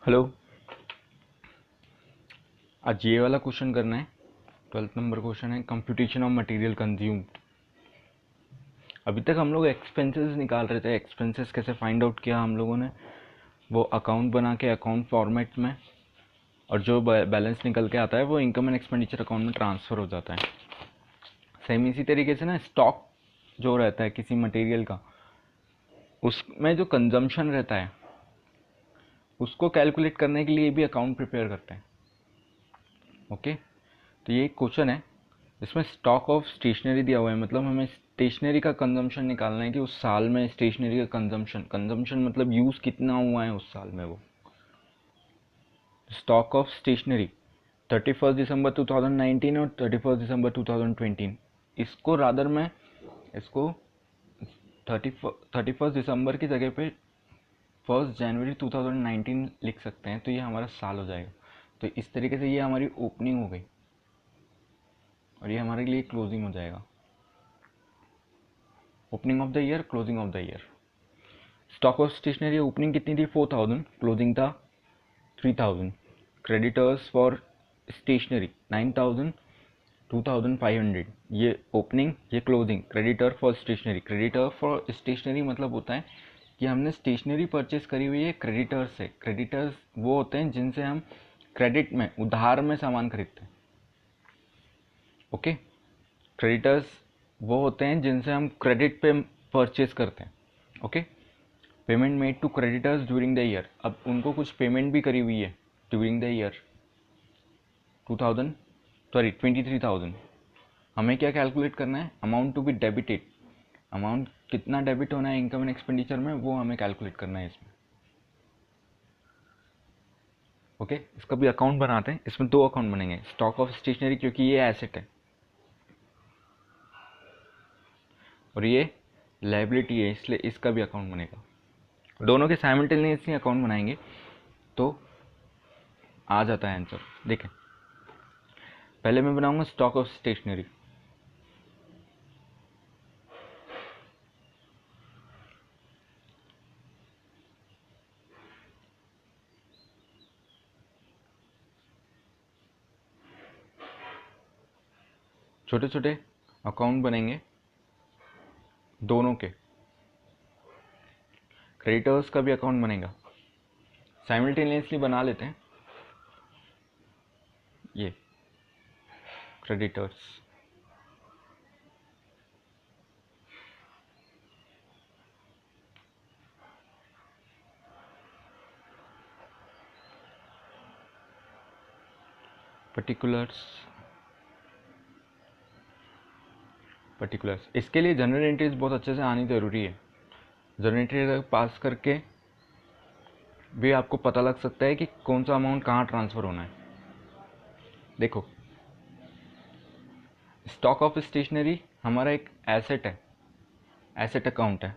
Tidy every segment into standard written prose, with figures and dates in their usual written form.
Hello. आज ये वाला क्वेश्चन करना है। 12th नंबर क्वेश्चन है, कंप्यूटेशन ऑफ मटेरियल कंज्यूम्ड। अभी तक हम लोग एक्सपेंसेस निकाल रहे थे। एक्सपेंसेस कैसे फाइंड आउट किया हम लोगों ने, वो अकाउंट बना के अकाउंट फॉर्मेट में, और जो बैलेंस निकल के आता है वो इनकम एंड एक्सपेंडिचर अकाउंट में ट्रांसफ़र हो जाता है। सेम इसी तरीके से ना, स्टॉक जो रहता है किसी मटेरियल का, उसमें जो कंजम्पशन रहता है उसको कैलकुलेट करने के लिए भी अकाउंट प्रिपेयर करते हैं। ओके, तो ये एक क्वेश्चन है। इसमें स्टॉक ऑफ स्टेशनरी दिया हुआ है, मतलब हमें स्टेशनरी का कंजम्पशन निकालना है कि उस साल में स्टेशनरी का कंजम्पशन मतलब यूज़ कितना हुआ है उस साल में। वो स्टॉक ऑफ स्टेशनरी 31 दिसंबर 2019 और 31 दिसंबर 2020, इसको रादर में इसको 31 दिसंबर की जगह पे 1 जनवरी 2019 लिख सकते हैं, तो ये हमारा साल हो जाएगा। तो इस तरीके से ये हमारी ओपनिंग हो गई और ये हमारे लिए क्लोजिंग हो जाएगा। Opening of the year, closing of the year. Stock of stationery opening कितनी थी? 4000, क्लोजिंग था 3000। Creditors for stationery 9000, 2500। ये ओपनिंग, ये closing. Creditor for stationery, creditor for stationery मतलब होता है कि हमने स्टेशनरी परचेस करी हुई है क्रेडिटर्स से। क्रेडिटर्स वो होते हैं जिनसे हम क्रेडिट में, उधार में सामान खरीदते हैं। ओके, क्रेडिटर्स वो होते हैं जिनसे हम क्रेडिट पे परचेस करते हैं। Okay, payment made to creditors during the year. अब उनको कुछ पेमेंट भी करी हुई है ड्यूरिंग द ईयर 23,000। हमें क्या कैलकुलेट करना है? Amount to be debited. Amount कितना डेबिट होना है इनकम एंड एक्सपेंडिचर में, वो हमें कैलकुलेट करना है इसमें। ओके, इसका भी अकाउंट बनाते हैं। इसमें दो अकाउंट बनेंगे, स्टॉक ऑफ स्टेशनरी क्योंकि ये एसेट है और ये लायबिलिटी है, इसलिए इसका भी अकाउंट बनेगा। दोनों के साइमल्टेनियसली अकाउंट बनाएंगे तो आ जाता है आंसर। देखें, पहले मैं बनाऊंगा स्टॉक ऑफ स्टेशनरी। छोटे छोटे अकाउंट बनेंगे दोनों के। क्रेडिटर्स का भी अकाउंट बनेगा, साइमल्टेनियसली बना लेते हैं। ये क्रेडिटर्स, पर्टिकुलर्स। इसके लिए जनरल एंट्रीज बहुत अच्छे से आनी ज़रूरी है। जनरल एंट्री पास करके भी आपको पता लग सकता है कि कौन सा अमाउंट कहाँ ट्रांसफ़र होना है। देखो, स्टॉक ऑफ स्टेशनरी हमारा एक एसेट है, एसेट अकाउंट है।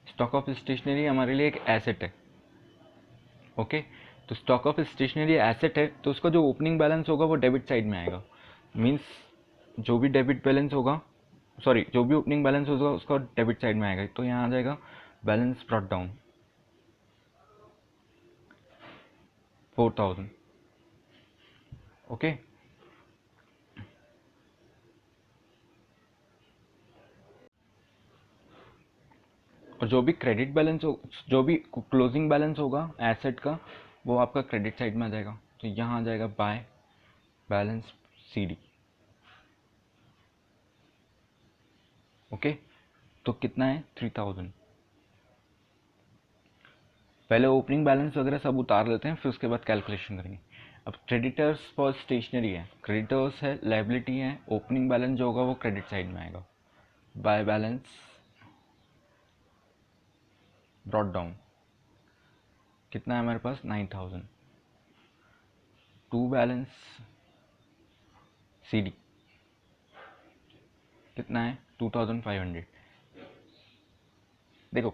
स्टॉक ऑफ स्टेशनरी हमारे लिए एक एसेट है। ओके, तो स्टॉक ऑफ स्टेशनरी एसेट है, तो उसका जो ओपनिंग बैलेंस होगा वो डेबिट साइड में आएगा। मीन्स जो भी डेबिट बैलेंस होगा, सॉरी, जो भी ओपनिंग बैलेंस होगा उसका डेबिट साइड में आएगा। तो यहाँ आ जाएगा बैलेंस ब्रॉट डाउन 4000। ओके, और जो भी क्रेडिट बैलेंस हो, जो भी क्लोजिंग बैलेंस होगा एसेट का, वो आपका क्रेडिट साइड में आ जाएगा। तो यहाँ आ जाएगा बाय बैलेंस CD। ओके, तो कितना है? 3000। पहले ओपनिंग बैलेंस वगैरह सब उतार लेते हैं, फिर उसके बाद कैलकुलेशन करेंगे। अब क्रेडिटर्स फॉर स्टेशनरी है, क्रेडिटर्स है, लायबिलिटी है, ओपनिंग बैलेंस जो होगा वो क्रेडिट साइड में आएगा। बाय बैलेंस ब्रॉट डाउन कितना है हमारे पास? 9000। टू बैलेंस CD कितना है? 2500। देखो,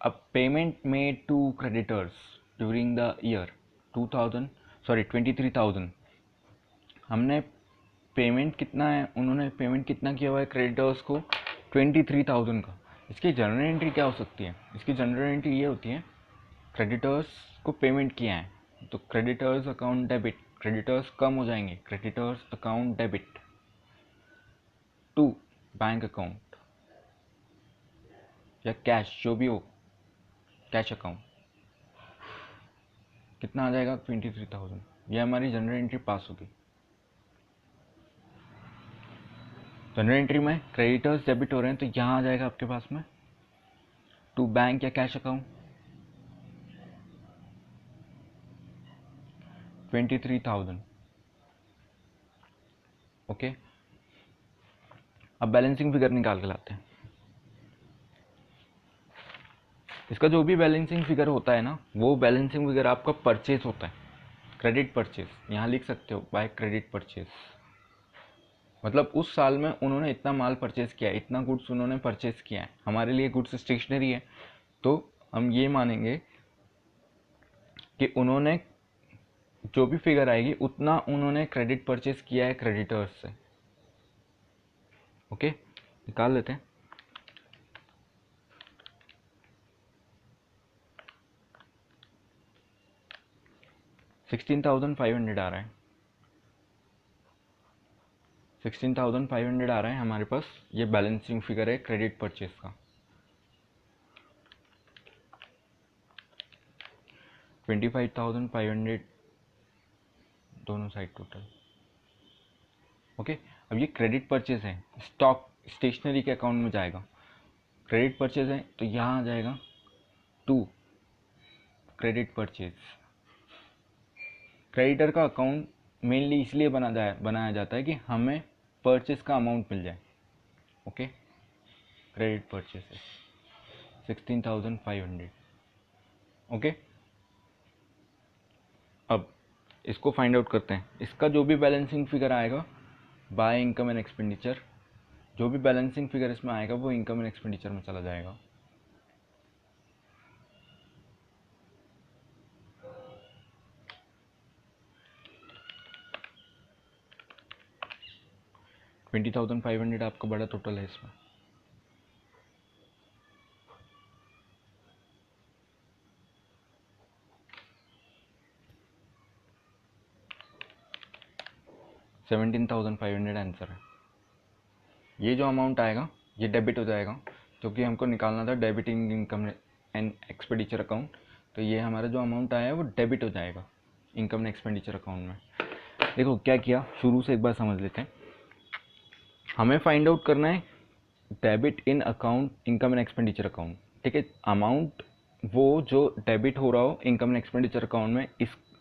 अब payment made to creditors during the year 2000, sorry 23,000। हमने पेमेंट कितना है, उन्होंने पेमेंट कितना किया हुआ है क्रेडिटर्स को? 23,000 का। इसकी जनरल एंट्री क्या हो सकती है? इसकी जनरल एंट्री ये होती है, क्रेडिटर्स को पेमेंट किया है तो क्रेडिटर्स अकाउंट डेबिट, क्रेडिटर्स कम हो जाएंगे, creditors account debit to bank account या कैश, जो भी हो, कैश अकाउंट। कितना आ जाएगा? 23,000। ये हमारी जनरल एंट्री पास होगी। जनरल एंट्री में क्रेडिटर्स डेबिट हो रहे हैं तो यहाँ आ जाएगा आपके पास में टू बैंक या कैश अकाउंट 23,000। ओके, अब बैलेंसिंग फिगर निकाल के लाते हैं। इसका जो भी बैलेंसिंग फिगर होता है ना, वो बैलेंसिंग फिगर आपका परचेज होता है, क्रेडिट परचेज। यहाँ लिख सकते हो बाय क्रेडिट परचेज, मतलब उस साल में उन्होंने इतना माल परचेज किया है, इतना गुड्स उन्होंने परचेज किया है। हमारे लिए गुड्स स्टेशनरी है तो हम ये मानेंगे कि उन्होंने जो भी फिगर आएगी उतना उन्होंने क्रेडिट परचेज किया है क्रेडिटर्स से। ओके, निकाल लेते हैं। $16,500 आ रहा है, 16,500 आ रहा है हमारे पास। ये बैलेंसिंग फिगर है क्रेडिट परचेज का। 25,500 दोनों साइड टोटल। ओके, अब ये क्रेडिट परचेज है, स्टॉक स्टेशनरी के अकाउंट में जाएगा। क्रेडिट परचेज है तो यहाँ आ जाएगा टू क्रेडिट परचेज। क्रेडिटर का अकाउंट मेनली इसलिए बनाया जाता है कि हमें परचेज का अमाउंट मिल जाए। Okay, credit purchase 16,500। ओके, अब इसको फाइंड आउट करते हैं। इसका जो भी बैलेंसिंग फिगर आएगा बाय इनकम एंड एक्सपेंडिचर, जो भी बैलेंसिंग फिगर इसमें आएगा वो इनकम एंड एक्सपेंडिचर में चला जाएगा। $20,500 आपका बड़ा टोटल है इसमें। $17,500 आंसर है। ये जो अमाउंट आएगा ये डेबिट हो जाएगा, क्योंकि हमको निकालना था debiting income and expenditure account. तो ये हमारा जो अमाउंट आया है वो डेबिट हो जाएगा इनकम एंड एक्सपेंडिचर अकाउंट में। देखो क्या किया, शुरू से एक बार समझ लेते हैं। हमें फाइंड आउट करना है debit in account income and expenditure account. ठीक है, अमाउंट वो जो डेबिट हो रहा हो इनकम एंड एक्सपेंडिचर अकाउंट में,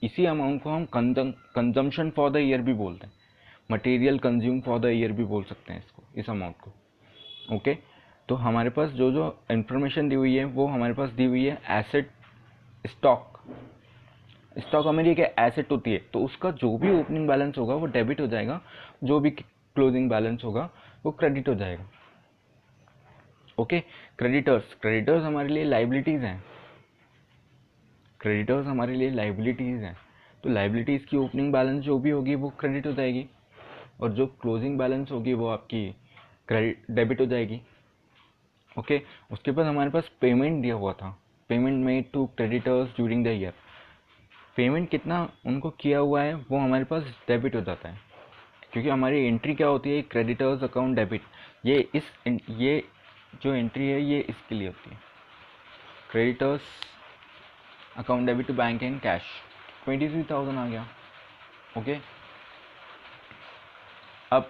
इसी अमाउंट को हम कंजम्पशन फॉर द ईयर भी बोलते हैं, material consume for the year भी बोल सकते हैं इसको, इस अमाउंट को। ओके, तो हमारे पास जो जो इन्फॉर्मेशन दी हुई है वो हमारे पास दी हुई है एसेट स्टॉक। स्टॉक हमारी एक एसेट होती है, तो उसका जो भी ओपनिंग बैलेंस होगा वो डेबिट हो जाएगा, जो भी क्लोजिंग बैलेंस होगा वो क्रेडिट हो जाएगा। ओके, क्रेडिटर्स हमारे लिए लाइबिलिटीज़ हैं, क्रेडिटर्स हमारे लिए लाइबिलिटीज़ हैं। तो लाइबिलिटीज़ की ओपनिंग बैलेंस जो भी होगी वो क्रेडिट हो जाएगी, और जो क्लोजिंग बैलेंस होगी वो आपकी क्रेडिट डेबिट हो जाएगी। ओके, उसके बाद हमारे पास पेमेंट दिया हुआ था, payment made to creditors during the year. Payment कितना उनको किया हुआ है वो हमारे पास डेबिट हो जाता है, क्योंकि हमारी एंट्री क्या होती है, क्रेडिटर्स अकाउंट डेबिट। ये जो एंट्री है ये इसके लिए होती है, creditors account debit to bank and cash. 23,000 आ गया। ओके, अब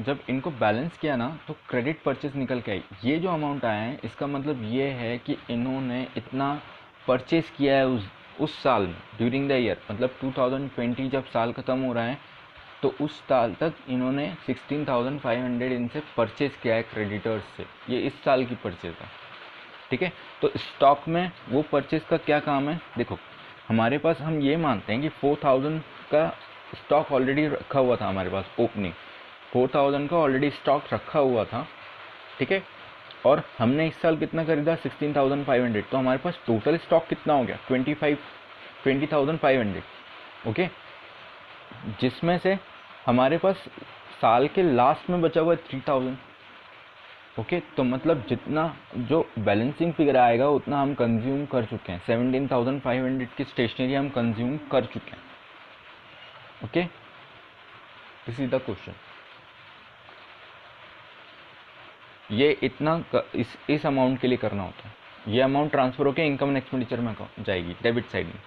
जब इनको बैलेंस किया ना तो क्रेडिट परचेज निकल के आई। ये जो अमाउंट आया है इसका मतलब ये है कि इन्होंने इतना परचेज किया है उस साल में ड्यूरिंग द ईयर, मतलब 2020 जब साल ख़त्म हो रहा है तो उस साल तक इन्होंने 16,500 इनसे परचेज किया है क्रेडिटर्स से। ये इस साल की परचेज है। ठीक है, तो स्टॉक में वो परचेज का क्या काम है, देखो हमारे पास हम ये मानते हैं कि 4,000 का स्टॉक ऑलरेडी रखा हुआ था हमारे पास, ओपनिंग 4,000 का ऑलरेडी स्टॉक रखा हुआ था। ठीक है, और हमने इस साल कितना खरीदा, 16,500, तो हमारे पास टोटल स्टॉक कितना हो गया, 20,500। ओके, जिसमें से हमारे पास साल के लास्ट में बचा हुआ है 3,000। ओके, तो मतलब जितना जो बैलेंसिंग फिगर आएगा उतना हम कंज्यूम कर चुके हैं। 17,500 की स्टेशनरी हम कंज्यूम कर चुके हैं। Okay, this is the question. ये इतना इस अमाउंट के लिए करना होता है। ये अमाउंट ट्रांसफर होकर इनकम एंड एक्सपेंडिचर में जाएगी डेबिट साइड में।